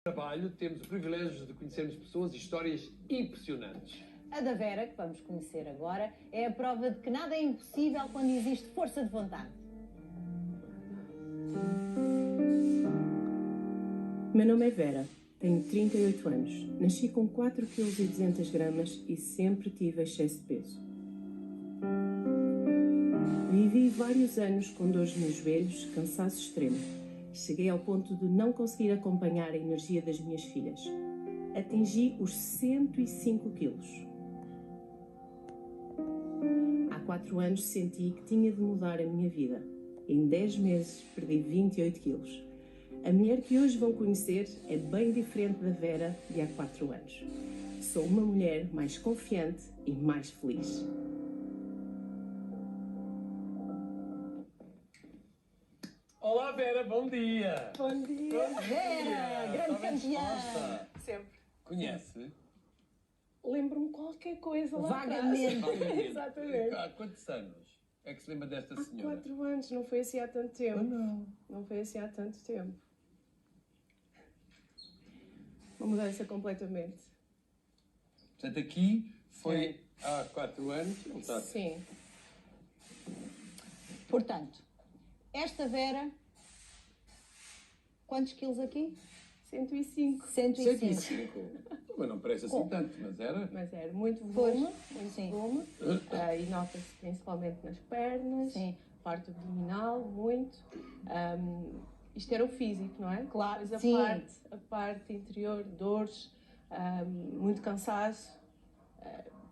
Trabalho, temos o privilégio de conhecermos pessoas e histórias impressionantes. A da Vera, que vamos conhecer agora, é a prova de que nada é impossível quando existe força de vontade. Meu nome é Vera, tenho 38 anos, nasci com 4,2 kg e sempre tive excesso de peso. Vivi vários anos com dores nos joelhos, cansaço extremo. Cheguei ao ponto de não conseguir acompanhar a energia das minhas filhas. Atingi os 105 quilos. Há 4 anos senti que tinha de mudar a minha vida. Em 10 meses perdi 28 quilos. A mulher que hoje vão conhecer é bem diferente da Vera de há 4 anos. Sou uma mulher mais confiante e mais feliz. Olá Vera, bom dia! Bom dia! Bom Vera, grande campeã! Sempre. Conhece? Lembro-me qualquer coisa lá Vagamente. atrás. Exatamente. Há quantos anos é que se lembra desta Há senhora? 4 anos, não foi assim há tanto tempo. Ah, não. Não foi assim há tanto tempo. Uma mudança completamente. Portanto, aqui foi há 4 anos. Portanto, Sim. Portanto, esta Vera, quantos quilos aqui? 105. 105. 105. Mas não parece assim tanto, mas era. Mas era muito Pois, volume, muito sim. volume. E nota-se principalmente nas pernas, Sim. parte abdominal, muito. Isto era o físico, não é? Claro, Mas sim. a parte interior, dores, muito cansaço.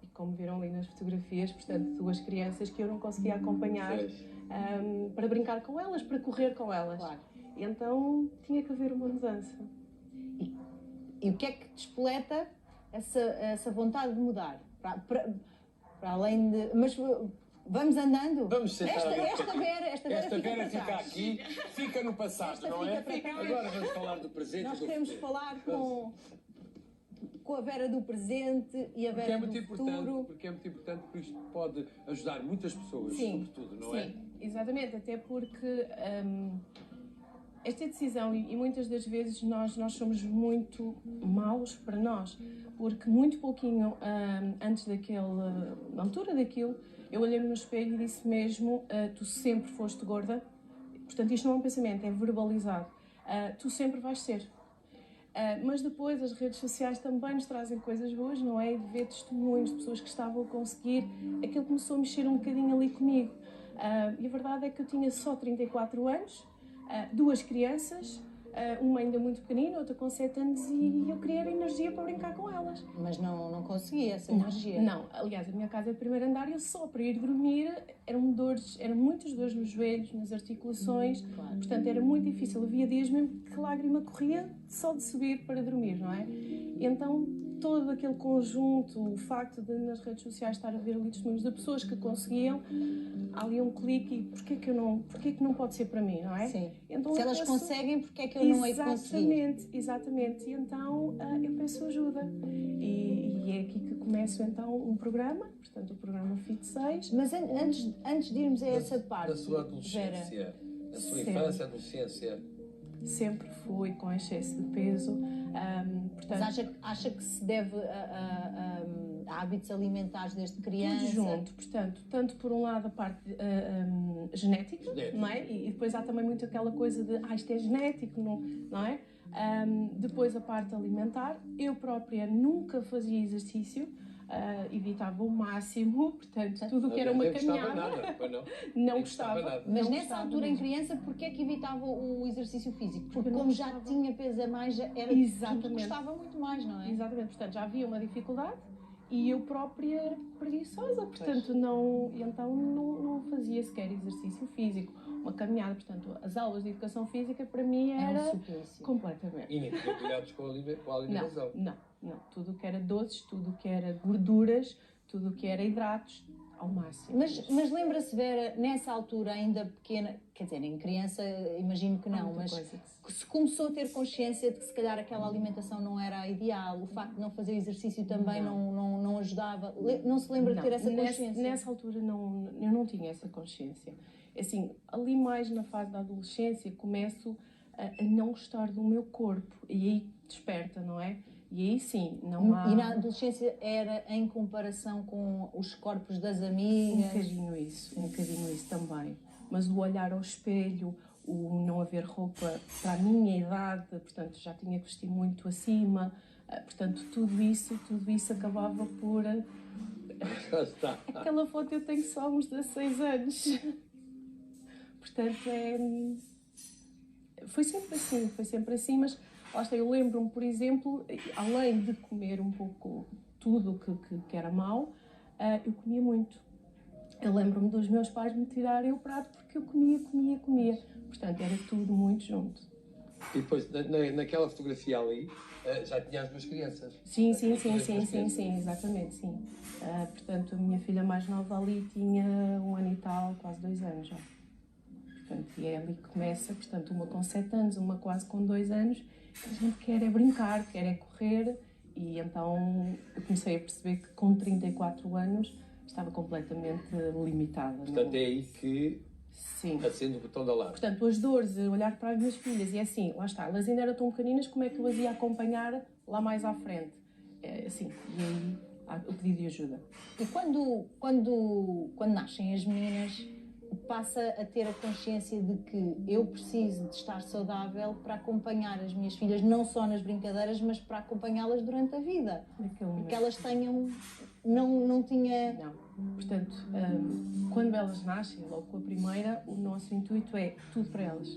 E como viram ali nas fotografias, portanto, 2 crianças que eu não conseguia acompanhar para brincar com elas, para correr com elas. Claro. E então tinha que haver uma mudança. E o que é que despoleta essa vontade de mudar? Para além de... Mas vamos andando? Vamos sentar a ver Esta Vera Esta fica Vera para fica trás. aqui, fica no passado, Esta não fica é? para trás. Agora vamos falar do presente Nós e do queremos futuro. falar com a Vera do presente e a Porque Vera é muito do importante, futuro. porque é muito importante, porque isto pode ajudar muitas pessoas, Sim, sobretudo, não sim, é? exatamente, até porque esta decisão, e muitas das vezes nós somos muito maus para nós, porque muito pouquinho antes na altura daquilo, eu olhei-me no espelho e disse mesmo, tu sempre foste gorda, portanto isto não é um pensamento, é verbalizado, tu sempre vais ser. Mas depois as redes sociais também nos trazem coisas boas, não é? De ver testemunhos de pessoas que estavam a conseguir, aquilo começou a mexer um bocadinho ali comigo. E a verdade é que eu tinha só 34 anos, 2 crianças, uma ainda muito pequenina, outra com 7 anos, e eu queria energia para brincar com elas. Mas não conseguia essa energia. Não, aliás, a minha casa é de primeiro andar e eu só para ir dormir eram muitas dores nos joelhos, nas articulações, claro. Portanto era muito difícil. Havia dias mesmo que a lágrima corria só de subir para dormir, não é? E então todo aquele conjunto, o facto de nas redes sociais estar a ver ali testemunhos de pessoas que conseguiam, há ali um clique e porquê que não pode ser para mim, não é? Sim. Então, Se elas conseguem, porque é que eu não hei de conseguir? Exatamente. E então eu peço ajuda. E é aqui que começo então um programa, portanto o programa Fit 6. Mas antes de irmos a essa parte, Da sua Vera, adolescência, da sua Sempre. infância, adolescência. Sempre fui com excesso de peso. Portanto, mas acha que se deve a hábitos alimentares desde criança? tudo junto, portanto, tanto por um lado a parte genética, não é? E depois há também muito aquela coisa de isto é genético, não é? Depois a parte alimentar, eu própria nunca fazia exercício, evitava o máximo, portanto, tudo o que era uma caminhada. Nada, não gostava. nada. Mas Não nessa gostava altura, em mesmo. criança, porquê é que evitava o exercício físico? Porque não como já gostava. tinha peso a mais, já era Exatamente. tudo gostava muito mais, não é? Exatamente, portanto já havia uma dificuldade e eu própria era preguiçosa, portanto então não fazia sequer exercício físico, uma caminhada, portanto as aulas de educação física para mim Era era um suplício. completamente. E nem tinha cuidados com a alimentação. Não, tudo o que era doces, tudo o que era gorduras, tudo o que era hidratos, ao máximo. Mas lembra-se, Vera, nessa altura ainda pequena, quer dizer, em criança imagino que não, mas que se começou a ter consciência de que se calhar aquela alimentação não era a ideal, o facto de não fazer exercício também não ajudava, não se lembra de ter essa consciência? Nessa altura eu não tinha essa consciência. Assim, ali mais na fase da adolescência começo a não gostar do meu corpo e aí desperta, não é? E aí sim, não há... E na adolescência era em comparação com os corpos das Um amigas? bocadinho isso também. Mas o olhar ao espelho, o não haver roupa para a minha idade, portanto já tinha que vestir muito acima, portanto tudo isso acabava por... Já está. Aquela foto eu tenho só uns 16 anos. Portanto, foi sempre assim, mas lá está, eu lembro-me, por exemplo, além de comer um pouco tudo que era mau, eu comia muito. Eu lembro-me dos meus pais me tirarem o prato porque eu comia. Portanto, era tudo muito junto. E depois, naquela fotografia ali, já tinha as duas crianças. Sim, exatamente, sim. Portanto, a minha filha mais nova ali tinha 1 ano e tal, quase 2 anos já. Portanto, e é ali que começa, portanto, uma com 7 anos, uma quase com 2 anos. A gente quer é brincar, quer é correr. E então eu comecei a perceber que com 34 anos estava completamente limitada. Portanto, é aí que sim. acende o botão da alarme. Portanto, as dores, olhar para as minhas filhas e é assim, lá está, elas ainda eram tão pequeninas, como é que eu as ia acompanhar lá mais à frente? Assim, e aí o pedido de ajuda. E quando nascem as meninas, passa a ter a consciência de que eu preciso de estar saudável para acompanhar as minhas filhas, não só nas brincadeiras, mas para acompanhá-las durante a vida. Porque elas tenham... Não tinha... Não. Portanto, quando elas nascem, logo com a primeira, o nosso intuito é tudo para elas.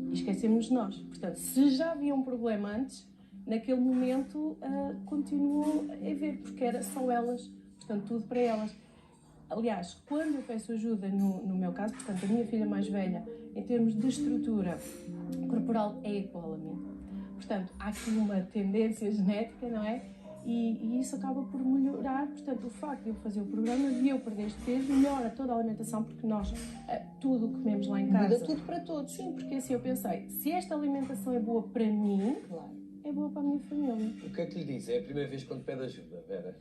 E esquecemos de nós. Portanto, se já havia um problema antes, naquele momento continuou a haver, porque era só elas. Portanto, tudo para elas. Aliás, quando eu peço ajuda, no meu caso, portanto, a minha filha mais velha, em termos de estrutura corporal, é igual a mim. Portanto, há aqui uma tendência genética, não é? E isso acaba por melhorar, portanto, o facto de eu fazer o programa, de eu perder este peso, melhora toda a alimentação, porque nós, tudo o que comemos lá em casa... Muda tudo para todos. Sim, porque assim eu pensei, se esta alimentação é boa para mim, claro, é boa para a minha família. O que é que lhe diz? É a primeira vez quando pede ajuda, Vera?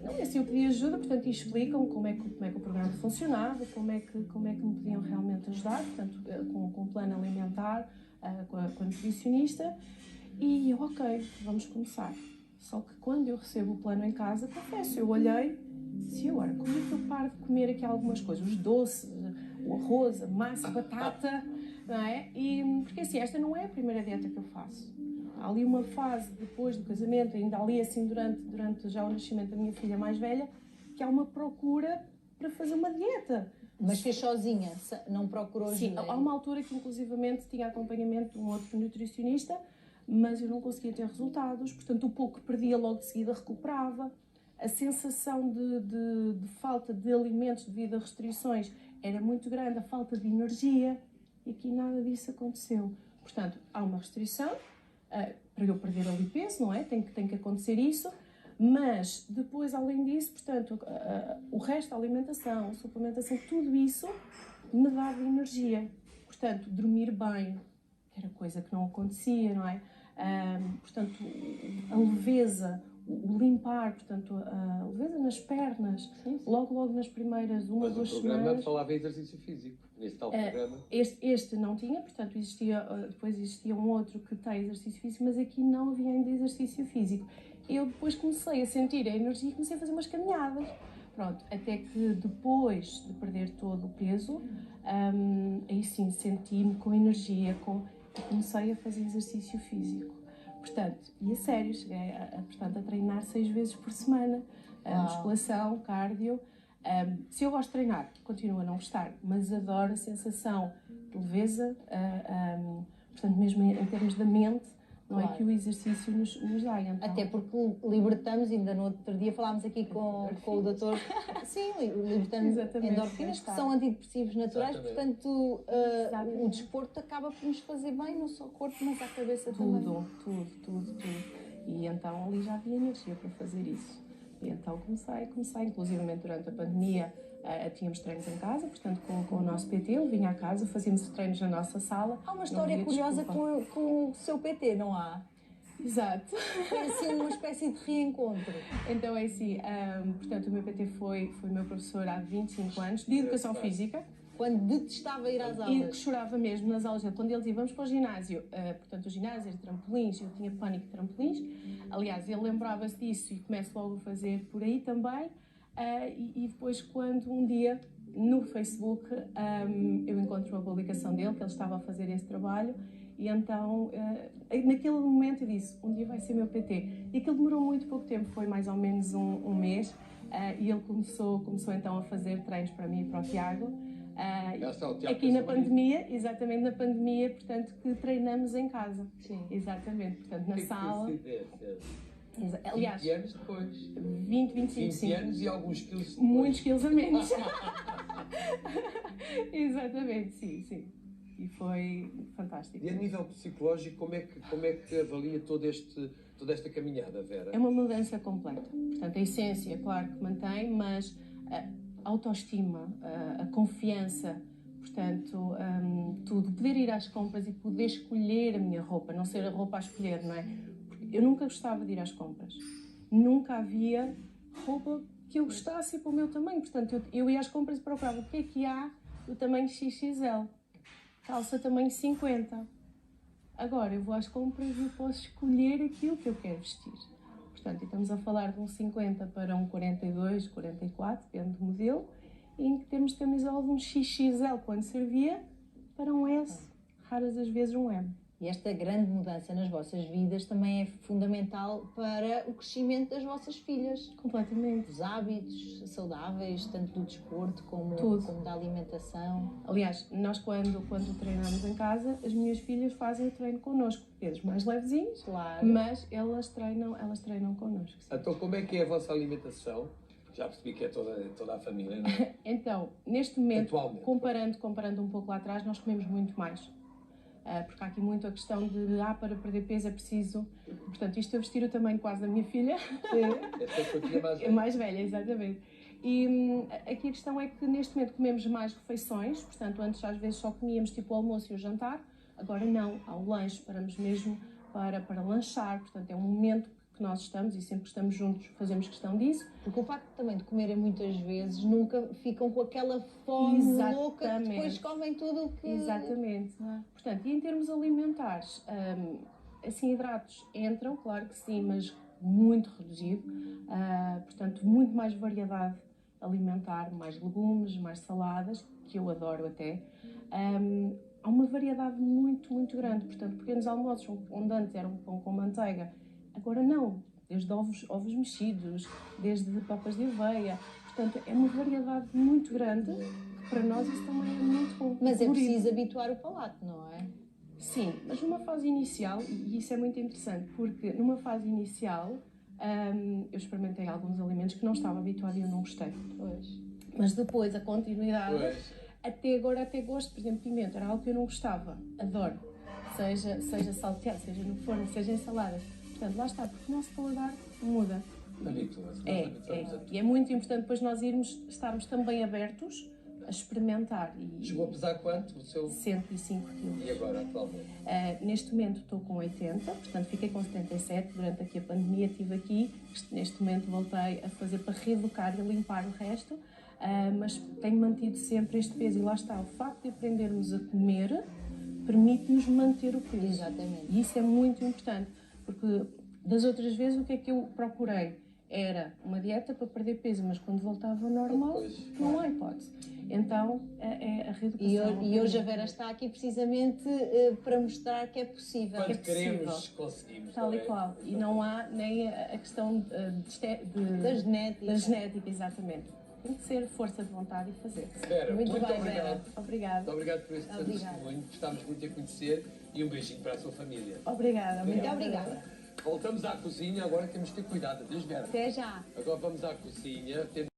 Não é assim, eu pedi ajuda, portanto, e explicam como é que o programa funcionava, como é que me podiam realmente ajudar, portanto, com o plano alimentar, com a nutricionista, e eu, ok, vamos começar. Só que quando eu recebo o plano em casa, confesso, eu olhei, se agora, como é que eu paro de comer aqui algumas coisas, os doces, o arroz, a massa, a batata, não é? Porque assim, esta não é a primeira dieta que eu faço. Há ali uma fase depois do casamento, ainda ali assim durante já o nascimento da minha filha mais velha, que há uma procura para fazer uma dieta. Mas fez sozinha, não procurou ajuda? Sim, há uma altura que inclusivamente tinha acompanhamento de um outro nutricionista, mas eu não conseguia ter resultados, portanto o pouco que perdia logo de seguida recuperava. A sensação de falta de alimentos devido a restrições era muito grande, a falta de energia, e aqui nada disso aconteceu. Portanto, há uma restrição, para eu perder ali peso, não é? Tem que acontecer isso, mas depois, além disso, portanto, o resto da alimentação, a suplementação, tudo isso me dava energia. Portanto, dormir bem, que era coisa que não acontecia, não é? Portanto, a leveza, o limpar, portanto, a leveza nas pernas, sim. Logo nas primeiras 1 ou 2 semanas. Mas o programa falava em exercício físico, nesse tal programa. Este não tinha, portanto, depois existia um outro que tem exercício físico, mas aqui não havia ainda exercício físico. Eu depois comecei a sentir a energia e comecei a fazer umas caminhadas. Pronto, até que depois de perder todo o peso, aí sim senti-me com energia, e comecei a fazer exercício físico. Portanto, e a sério, cheguei a treinar 6 vezes por semana, musculação, cardio. Se eu gosto de treinar, continuo a não gostar, mas adoro a sensação de leveza, portanto, mesmo em termos da mente, não é que o exercício nos dá. Então... Até porque libertamos, ainda no outro dia falámos aqui com o doutor, sim, libertamos endorfinas, que são antidepressivos naturais, portanto, o desporto acaba por nos fazer bem, não só o corpo, mas a cabeça também. Tudo. E então ali já havia energia para fazer isso. E então comecei, inclusivamente durante a pandemia, tínhamos treinos em casa, portanto com o nosso PT, ele vinha à casa, fazíamos treinos na nossa sala. Há uma história curiosa com o seu PT, não há? Exato. Foi assim uma espécie de reencontro. Então é assim, portanto o meu PT foi meu professor há 25 anos, de Educação Física, Quando detestava ir às E que aulas. chorava mesmo nas aulas dele. Quando ele dizia, vamos para o ginásio, portanto, o ginásio era trampolins, eu tinha pânico de trampolins. Aliás, ele lembrava-se disso e começo logo a fazer por aí também. E depois, quando um dia, no Facebook, eu encontro uma publicação dele, que ele estava a fazer esse trabalho, e então, naquele momento, eu disse, um dia vai ser meu PT. E aquilo demorou muito pouco tempo, foi mais ou menos um mês, e ele começou então a fazer treinos para mim e para o Tiago. Aqui na pandemia, exatamente na pandemia, portanto, que treinamos em casa. Sim. Exatamente, portanto, na sala. Aliás, 20 anos depois. 25 20 anos e alguns quilos depois. Muitos quilos a menos. Exatamente, sim. E foi fantástico. E a nível psicológico, como é que avalia toda esta caminhada, Vera? É uma mudança completa. Portanto, a essência, claro que mantém, mas a autoestima, a confiança, portanto, tudo. Poder ir às compras e poder escolher a minha roupa, não ser a roupa a escolher, não é? Porque eu nunca gostava de ir às compras. Nunca havia roupa que eu gostasse para o meu tamanho. Portanto, eu ia às compras e procurava o que é há do tamanho XXL. Calça tamanho 50. Agora eu vou às compras e posso escolher aquilo que eu quero vestir. Portanto, estamos a falar de um 50 para um 42, 44, depende do modelo, e em termos de camisola de um XXL, quando servia, para um S, raras as vezes um M. E esta grande mudança nas vossas vidas também é fundamental para o crescimento das vossas filhas. Completamente. Os hábitos saudáveis, tanto do desporto como da alimentação. Aliás, nós quando treinamos em casa, as minhas filhas fazem o treino connosco. Pesos mais levezinhos, claro, mas elas treinam connosco. Sim. Então, como é que é a vossa alimentação? Já percebi que é toda a família, não é? Então, neste momento, comparando um pouco lá atrás, nós comemos muito mais. Porque há aqui muito a questão de, para perder peso é preciso... Portanto, isto eu vestir o tamanho quase da minha filha. Esta é a tua filha mais velha. É mais velha, exatamente. E aqui a questão é que neste momento comemos mais refeições, portanto, antes às vezes só comíamos tipo o almoço e o jantar, agora não, há o lanche, paramos mesmo para lanchar, portanto, é um momento que nós estamos e sempre que estamos juntos fazemos questão disso. Porque o facto também de comerem muitas vezes, nunca ficam com aquela fome louca que depois comem tudo o que... Exatamente. Portanto, e em termos alimentares, assim, hidratos entram, claro que sim, mas muito reduzido. Portanto, muito mais variedade alimentar, mais legumes, mais saladas, que eu adoro até. Há uma variedade muito, muito grande. Portanto, pequenos almoços, onde antes era um pão com manteiga, agora não, desde ovos mexidos, desde papas de aveia, portanto é uma variedade muito grande, que para nós isso também é muito bom. Mas é preciso habituar o palato, não é? Sim, mas numa fase inicial, e isso é muito interessante, porque numa fase inicial eu experimentei alguns alimentos que não estava habituada e eu não gostei. Pois. Mas depois a continuidade, até agora até gosto, por exemplo, pimenta, era algo que eu não gostava, adoro, seja salteado, seja no forno, seja em saladas. Portanto, lá está, porque o nosso paladar muda. E é muito importante depois nós estarmos também abertos a experimentar. Chegou a pesar quanto? 105 kg. E agora, atualmente? Neste momento estou com 80, portanto fiquei com 77 durante aqui a pandemia, estive aqui, neste momento voltei a fazer para reeducar e limpar o resto, mas tenho mantido sempre este peso e lá está, o facto de aprendermos a comer permite-nos manter o peso. Exatamente. E isso é muito importante. Porque das outras vezes o que é que eu procurei? Era uma dieta para perder peso, mas quando voltava ao normal, não há hipótese. Então, é a reeducação. E hoje a Vera está aqui precisamente para mostrar que é possível. Quando queremos, conseguimos. Tal e qual. E não há nem a questão da genética. Exatamente. Tem que ser força de vontade e fazer. Vera, muito obrigado. Vera. Obrigada. Muito obrigado por este testemunho. Gostámos muito de a conhecer e um beijinho para a sua família. Obrigada. Muito obrigada. Voltamos à cozinha, agora temos que ter cuidado. Adeus, Vera. Até já. Agora vamos à cozinha.